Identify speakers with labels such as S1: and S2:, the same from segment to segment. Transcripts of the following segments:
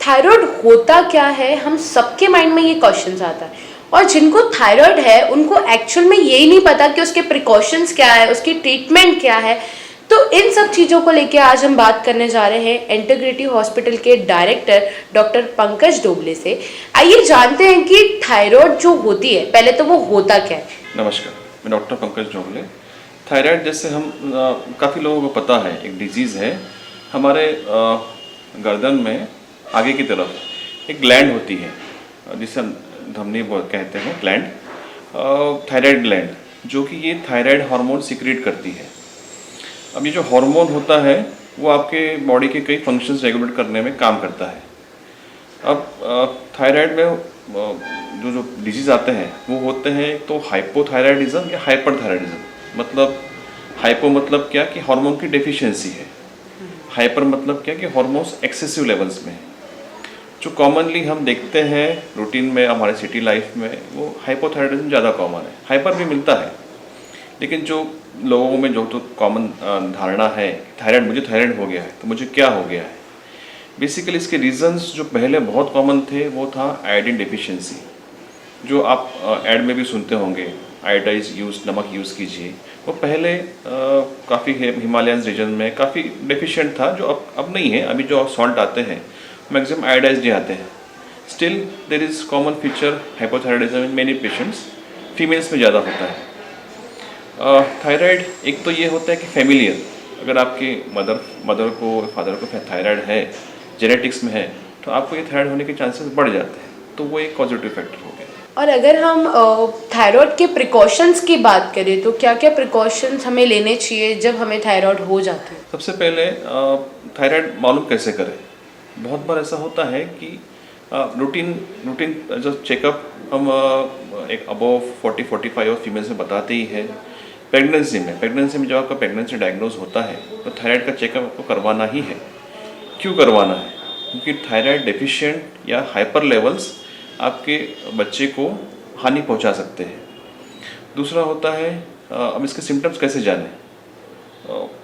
S1: Thyroid होता क्या है, हम सबके माइंड में ये क्वेश्चन आता है। और जिनको थायराइड है उनको एक्चुअल में यही नहीं पता कि उसके प्रिकॉशंस क्या है, उसकी ट्रीटमेंट क्या है। तो इन सब चीज़ों को लेके आज हम बात करने जा रहे हैं इंटीग्रिटी हॉस्पिटल के डायरेक्टर डॉक्टर पंकज डोबले से। आइए जानते हैं कि थायराइड जो होती है, पहले तो वो होता क्या है।
S2: नमस्कार, मैं डॉक्टर पंकज डोबले। थायराइड जैसे हम काफ़ी लोगों को पता है, एक डिजीज़ है। हमारे गर्दन में आगे की तरफ एक ग्लैंड होती है जिसे हम धमनी कहते हैं, ग्लैंड, थायराइड ग्लैंड, जो कि ये थायराइड हार्मोन सिक्रीट करती है। अब ये जो हार्मोन होता है वो आपके बॉडी के कई फंक्शंस रेगुलेट करने में काम करता है। अब थायराइड में जो डिजीज़ आते हैं वो होते हैं तो हाइपोथायराइडिज्म या हाइपरथायराइडिज्म। मतलब हाइपो मतलब क्या कि हार्मोन की डेफिशिएंसी है, हाइपर मतलब क्या कि हार्मोन्स एक्सेसिव लेवल्स में है। जो कॉमनली हम देखते हैं रूटीन में हमारे सिटी लाइफ में, वो हाइपोथायराइडिज्म ज़्यादा कॉमन है। हाइपर भी मिलता है, लेकिन जो लोगों में जो तो कॉमन धारणा है, थायराइड, मुझे थायराइड हो गया है तो मुझे क्या हो गया है। बेसिकली इसके रीजंस जो पहले बहुत कॉमन थे वो था आयोडीन डेफिशिएंसी, जो आप ऐड में भी सुनते होंगे, आयोडाइज यूज़, नमक यूज़ कीजिए। वो पहले काफ़ी हिमालयन रीजन में काफ़ी डेफिशिएंट था, जो अब नहीं है। अभी जो सॉल्ट आते हैं मैक्सिमम आयोडाइज ही आते हैं। Still there is common feature hypothyroidism in many patients, females में ज़्यादा होता है। थायराइड एक तो ये होता है कि फैमिलियल, अगर आपके मदर को, फादर को थायराइड है, जेनेटिक्स में है, तो आपको ये थायराइड होने के चांसेस बढ़ जाते हैं। तो वो एक पॉजिटिव फैक्टर हो गया।
S1: और अगर हम थायराइड के प्रिकॉशंस की बात करें तो क्या क्या प्रिकॉशंस हमें लेने चाहिए जब हमें थायराइड हो जाती है।
S2: सबसे पहले थायराइड मालूम कैसे करें। बहुत बार ऐसा होता है कि रूटीन जो चेकअप हम एक अबव 40-45 और फीमेल्स में बताते ही है। प्रेगनेंसी में जब आपका प्रेगनेंसी डायग्नोज होता है तो थायराइड का चेकअप आपको करवाना ही है। क्यों करवाना है? क्योंकि थायराइड डेफिशिएंट या हाइपर लेवल्स आपके बच्चे को हानि पहुंचा सकते हैं। दूसरा होता है, अब इसके सिम्टम्स कैसे जानें।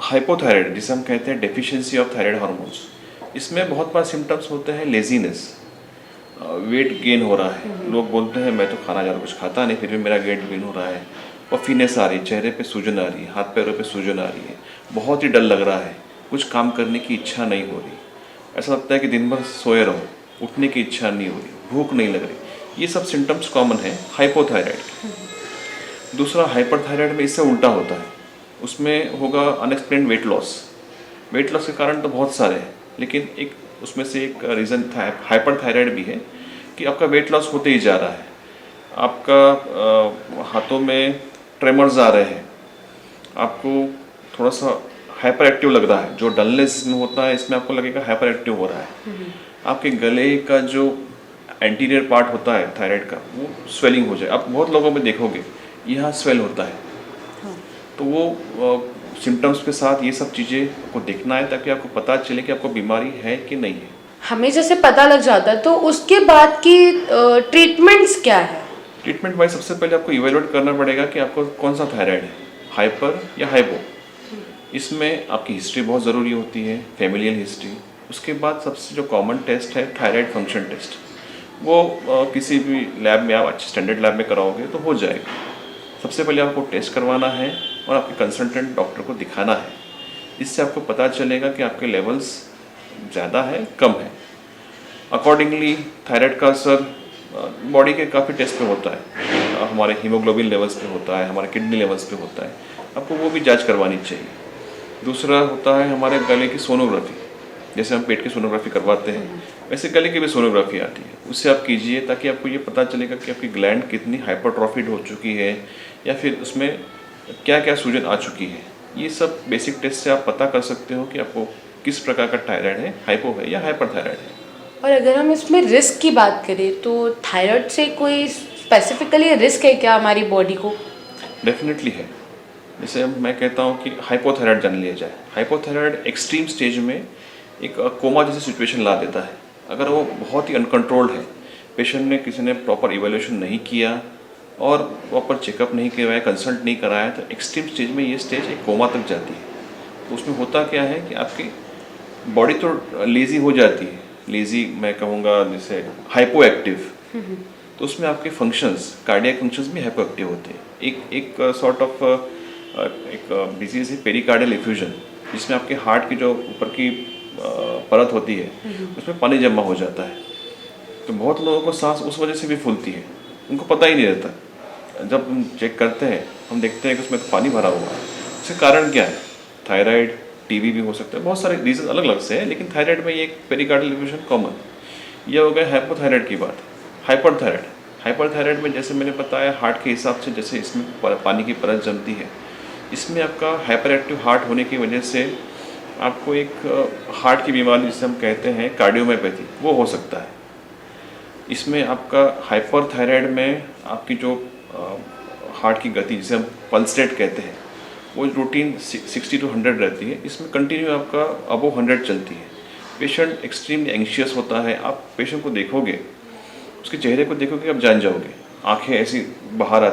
S2: हाइपोथायराइड जिसे हम कहते हैं डेफिशिएंसी ऑफ थायराइड हार्मोन्स, इसमें बहुत बार सिम्टम्स होते हैं लेजीनेस, वेट गेन हो रहा है। लोग बोलते हैं मैं तो खाना ज़्यादा कुछ खाता नहीं फिर भी मेरा वेट गेन हो रहा है। पफीनेस आ रही है, चेहरे पे सूजन आ रही है, हाथ पैरों पे सूजन आ रही है, बहुत ही डर लग रहा है, कुछ काम करने की इच्छा नहीं हो रही, ऐसा लगता है कि दिन भर सोए रहो, उठने की इच्छा नहीं हो रही, भूख नहीं लग रही। ये सब सिम्टम्स कॉमन है हाइपोथायराइड के। दूसरा, हाइपरथायराइड में इससे उल्टा होता है, उसमें होगा unexplained weight loss. Weight loss के कारण तो बहुत सारे हैं, लेकिन एक उसमें से एक रीज़न हाइपरथायराइड भी है कि आपका वेट लॉस होते ही जा रहा है। आपका हाथों में ट्रेमर्स आ रहे हैं, आपको थोड़ा सा हाइपर एक्टिव लग रहा है, जो डलनेस में होता है इसमें आपको लगेगा हाइपर एक्टिव हो रहा है। आपके गले का जो एंटीरियर पार्ट होता है थायराइड का, वो स्वेलिंग हो जाए। आप बहुत लोगों में देखोगे यहाँ स्वेल होता है। तो वो सिम्टम्स के साथ ये सब चीज़ें को देखना है ताकि आपको पता चले कि आपको बीमारी है कि नहीं है।
S1: हमें जैसे पता लग जाता है तो उसके बाद की ट्रीटमेंट्स क्या है।
S2: ट्रीटमेंट वाइज सबसे पहले आपको इवेलुएट करना पड़ेगा कि आपको कौन सा थायराइड है, हाइपर या हाइपो। इसमें आपकी हिस्ट्री बहुत ज़रूरी होती है, फैमिलियल हिस्ट्री। उसके बाद सबसे जो कॉमन टेस्ट है थायराइड फंक्शन टेस्ट, वो किसी भी लैब में आप अच्छे स्टैंडर्ड लैब में कराओगे तो हो जाएगा। सबसे पहले आपको टेस्ट करवाना है और आपके कंसल्टेंट डॉक्टर को दिखाना है। इससे आपको पता चलेगा कि आपके लेवल्स ज़्यादा है, कम है। अकॉर्डिंगली थायराइड का असर बॉडी के काफ़ी टेस्ट पे होता है, हमारे हीमोग्लोबिन लेवल्स पे होता है, हमारे किडनी लेवल्स पे होता है। आपको वो भी जांच करवानी चाहिए। दूसरा होता है हमारे गले की सोनोग्राफी, जैसे हम पेट की सोनोग्राफी करवाते हैं वैसे गले की भी सोनोग्राफी आती है, उससे आप कीजिए ताकि आपको ये पता चलेगा कि आपकी ग्लैंड कितनी हाइपरट्रॉफिड हो चुकी है या फिर उसमें क्या क्या सूजन आ चुकी है। ये सब बेसिक टेस्ट से आप पता कर सकते हो कि आपको किस प्रकार का थायराइड है, हाइपो है या हाइपरथायराइड है।
S1: और अगर हम इसमें रिस्क की बात करें तो थायराइड से कोई स्पेसिफिकली रिस्क है क्या हमारी बॉडी को।
S2: डेफिनेटली है। जैसे मैं कहता हूँ कि हाइपोथायराइड जान लिया जाए। हाइपोथायराइड एक्सट्रीम स्टेज में एक कोमा जैसी सिचुएशन ला देता है। अगर वो बहुत ही अनकंट्रोल्ड है, पेशेंट ने किसी ने प्रॉपर इवैल्यूएशन नहीं किया और प्रॉपर चेकअप नहीं करवाया, कंसल्ट नहीं कराया, तो एक्सट्रीम स्टेज में ये स्टेज एक कोमा तक जाती है। तो उसमें होता क्या है कि आपकी बॉडी तो लेज़ी हो जाती है, लेजी मैं कहूँगा जैसे हाइपो एक्टिव, तो उसमें आपके फंक्शंस कार्डियक फंक्शंस भी हाइपो एक्टिव होते हैं। एक सॉर्ट ऑफ एक डिजीज़ है पेरिकार्डियल इफ्यूजन, जिसमें आपके हार्ट की जो ऊपर की परत होती है उसमें पानी जमा हो जाता है। तो बहुत लोगों को सांस उस वजह से भी फूलती है, उनको पता ही नहीं रहता। जब हम चेक करते हैं हम देखते हैं कि उसमें पानी भरा हुआ है। इसका कारण क्या है? थायराइड, टीबी भी हो सकता है, बहुत सारे रीजन अलग अलग से है, लेकिन थायराइड में ये एक पेरिकार्डियल इफ्यूजन कॉमन। ये हो गया हाइपोथायराइड की बात। हाइपरथायराइड में जैसे मैंने बताया हार्ट के हिसाब से जैसे इसमें पानी की परत जमती है, इसमें आपका हाइपर एक्टिव हार्ट होने की वजह से आपको एक हार्ट की बीमारी जिसे हम कहते हैं कार्डियोमायोपैथी वो हो सकता है। इसमें आपका हाइपरथायराइड में आपकी जो हार्ट की गति जिसे हम पल्स रेट कहते हैं वो रूटीन 60 to 100 रहती है। इसमें कंटिन्यू आपका अबव 100 चलती है। पेशेंट एक्सट्रीमली एंग्शियस होता है। आप पेशेंट को देखोगे, उसके चेहरे को देखोगे, आप जान जाओगे। आंखें ऐसी बाहर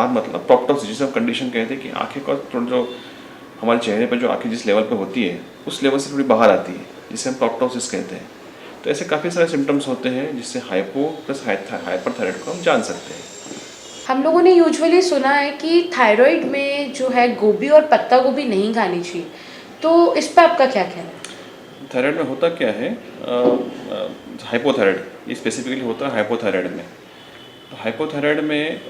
S2: मतलब प्रोक्टोसिस जिसे हम कंडीशन कहते हैं कि आंखें का थोड़ा जो हमारे चेहरे पर जो आंखें जिस लेवल पे होती है उस लेवल से थोड़ी बाहर आती है, जिसे हम प्रोक्टोसिस कहते हैं। तो ऐसे काफ़ी सारे सिम्टम्स होते हैं जिससे हाइपो प्लस हाइपरथायराइड को हम जान सकते हैं।
S1: हम लोगों ने यूजुअली सुना है कि थायराइड में जो है गोभी और पत्ता गोभी नहीं खानी चाहिए, तो इस पर आपका क्या कहना है?
S2: थायराइड में होता क्या है, हाइपोथायराइड ये स्पेसिफिकली होता है हाइपोथायराइड में। तो हाइपोथायराइड में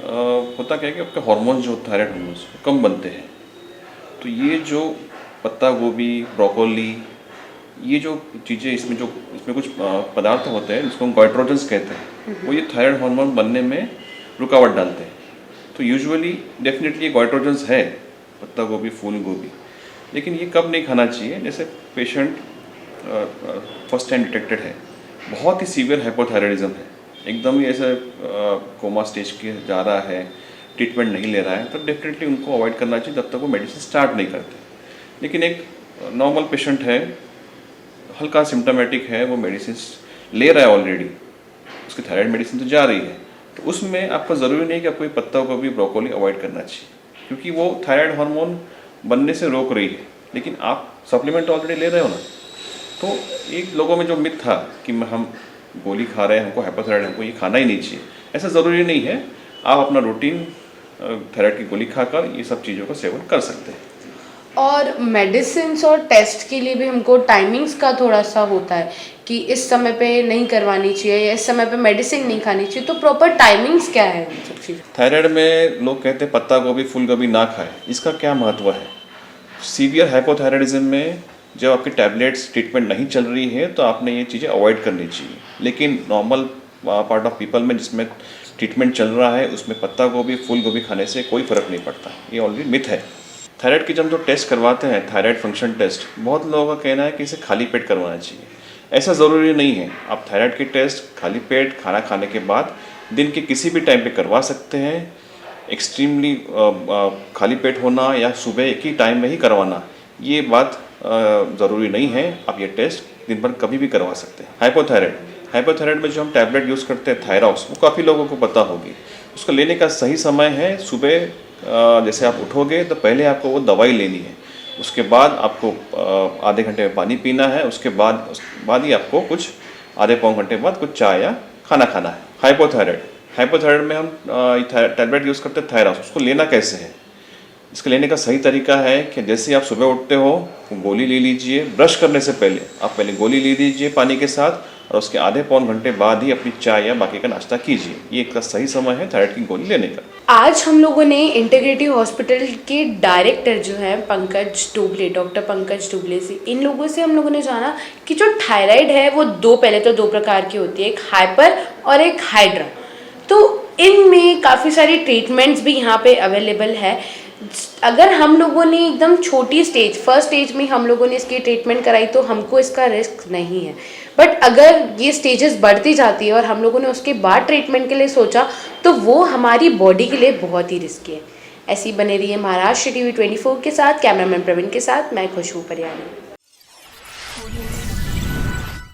S2: होता क्या है कि आपके हार्मोन्स जो थायराइड हार्मोन्स कम बनते हैं। तो ये जो पत्ता गोभी, ब्रोकोली, ये जो चीज़ें इसमें कुछ पदार्थ होते हैं जिसको हम गाइट्रोजन्स कहते हैं, वो ये थायराइड हार्मोन बनने में रुकावट डालते हैं। तो यूजुअली डेफिनेटली गाइट्रोजन्स है पत्ता गोभी, फूल गोभी, लेकिन ये कब नहीं खाना चाहिए? जैसे पेशेंट फर्स्ट टाइम डिटेक्टेड है, बहुत ही सीवियर हाइपोथायराइडिज्म है, एकदम ही ऐसे कोमा स्टेज के जा रहा है, ट्रीटमेंट नहीं ले रहा है, तो डेफिनेटली उनको अवॉइड करना चाहिए जब तक वो मेडिसिन स्टार्ट नहीं करते। लेकिन एक नॉर्मल पेशेंट है, हल्का सिम्टोमेटिक है, वो मेडिसिन ले रहा है ऑलरेडी, उसकी थायराइड मेडिसिन तो जा रही है, तो उसमें आपको ज़रूरी नहीं कि आपको ये पत्ता गोभी, ब्रोकोली अवॉइड करना चाहिए, क्योंकि वो थायराइड हार्मोन बनने से रोक रही है। लेकिन आप सप्लीमेंट ऑलरेडी ले रहे हो ना। तो एक लोगों में जो मिथ था कि हम गोली खा रहे हैं, हमको हाइपोथायराइड, हमको ये खाना ही नहीं चाहिए, ऐसा ज़रूरी नहीं है। आप अपना रूटीन थायराइड की गोली खाकर ये सब चीज़ों का सेवन कर सकते हैं।
S1: और मेडिसिन और टेस्ट के लिए भी हमको टाइमिंग्स का थोड़ा सा होता है कि इस समय पे नहीं करवानी चाहिए या इस समय पे मेडिसिन नहीं खानी चाहिए, तो प्रॉपर टाइमिंग्स क्या है इन सब चीज़?
S2: थायराइड में लोग कहते हैं पत्ता गोभी, फूल गोभी ना खाएं। इसका क्या महत्व है? सीवियर हाइपोथायराइडिज्म में जब आपकी टैबलेट्स ट्रीटमेंट नहीं चल रही है तो आपने ये चीज़ें अवॉइड करनी चाहिए। लेकिन नॉर्मल पार्ट ऑफ पीपल में जिसमें ट्रीटमेंट चल रहा है उसमें पत्ता गोभी, फूल गोभी खाने से कोई फ़र्क नहीं पड़ता। ये ऑलरेडी मिथ है। थायराइड की जब जो टेस्ट करवाते हैं, थायराइड फंक्शन टेस्ट, बहुत लोगों का कहना है कि इसे खाली पेट करवाना चाहिए। ऐसा ज़रूरी नहीं है। आप थायराइड की टेस्ट खाली पेट खाना खाने के बाद दिन के किसी भी टाइम पे करवा सकते हैं। एक्सट्रीमली खाली पेट होना या सुबह एक ही टाइम में ही करवाना, ये बात ज़रूरी नहीं है। आप ये टेस्ट दिन भर कभी भी करवा सकते हैं। हाइपोथायराइड में जो हम टैबलेट यूज़ करते हैं थायरॉक्स, वो काफ़ी लोगों को पता होगी। उसको लेने का सही समय है सुबह, जैसे आप उठोगे तो पहले आपको वो दवाई लेनी है, उसके बाद आपको आधे घंटे में पानी पीना है, उसके बाद ही आपको कुछ आधे पौन घंटे बाद कुछ चाय या खाना खाना है। हाइपोथायराइड में हम टैबलेट यूज़ करते हैं थायरॉक्स। उसको लेना कैसे है? इसको लेने का सही तरीका है कि जैसे आप सुबह उठते हो गोली ले लीजिए। ब्रश करने से पहले आप पहले गोली ले लीजिए पानी के साथ, और उसके आधे पौन घंटे बाद ही अपनी चाय या बाकी का नाश्ता कीजिए। ये एक सही समय है थायराइड की गोली लेने का।
S1: आज हम लोगों ने इंटीग्रेटिव हॉस्पिटल के डायरेक्टर जो है डॉक्टर पंकज डुबले से, इन लोगों से हम लोगों ने जाना कि जो थायराइड है वो पहले तो दो प्रकार की होती है, एक हाइपर और एक हाइड्रा। तो इनमें काफ़ी सारी ट्रीटमेंट्स भी यहाँ पे अवेलेबल है। अगर हम लोगों ने एकदम छोटी फर्स्ट स्टेज में हम लोगों ने इसकी ट्रीटमेंट कराई तो हमको इसका रिस्क नहीं है। बट अगर ये स्टेजेस बढ़ती जाती है और हम लोगों ने उसके बाद ट्रीटमेंट के लिए सोचा तो वो हमारी बॉडी के लिए बहुत ही रिस्की है। ऐसी बने रही है महाराष्ट्र TV 24 के साथ। कैमरामैन प्रवीण के साथ मैं खुशबू परियानी।